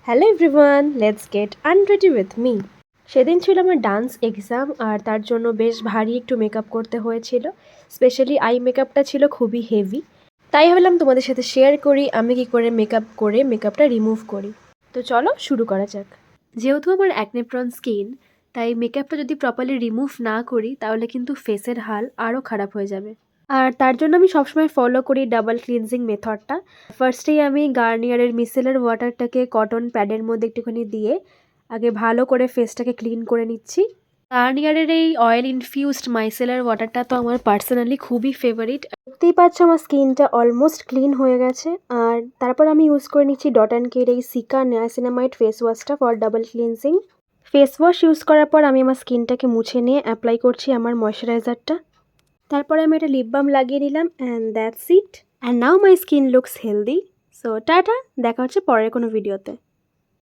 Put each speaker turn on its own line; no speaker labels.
Hello everyone, let's get unready with me. সেদিন ছিল আমার ডান্স এক্সাম, আর তার জন্য বেশ ভারী একটু মেকআপ করতে হয়েছিল। স্পেশালি আই মেকআপটা ছিল খুবই হেভি। তাই ভাবলাম তোমাদের সাথে শেয়ার করি আমি কি করে মেকআপটা রিমুভ করি। তো চলো শুরু করা যাক। যেহেতু আমার অ্যাকনে প্রন স্কিন, তাই মেকআপটা যদি প্রপারলি রিমুভ না করি তাহলে কিন্তু ফেসের হাল আরও খারাপ হয়ে যাবে। আর তার জন্য আমি সবসময় ফলো করি ডাবল ক্লিনজিং মেথডটা। ফার্স্টেই আমি গার্নিয়ারের মিসেলার ওয়াটারটাকে কটন প্যাডের মধ্যে একটুখানি দিয়ে আগে ভালো করে ফেসটাকে ক্লিন করে নিচ্ছি। গার্নিয়ারের এই অয়েল ইনফিউজড মাইসেলার ওয়াটারটা তো আমার পার্সোনালি খুবই ফেভারিট। দেখতেই পাচ্ছ আমার স্কিনটা অলমোস্ট ক্লিন হয়ে গেছে। আর তারপর আমি ইউজ করে নিচ্ছি ডট অ্যান্ড কের এই সিকা নিয়াসিনামাইড ফেস ওয়াশটা for double cleansing. Face wash use করার পর আমি আমার স্কিনটাকে মুছে নিয়ে অ্যাপ্লাই করছি আমার ময়শ্চারাইজারটা। তারপরে আমি একটা লিপ বাম লাগিয়ে নিলাম and that's it. And now my skin looks healthy. So tata, দেখা হচ্ছে পরের কোনো ভিডিওতে।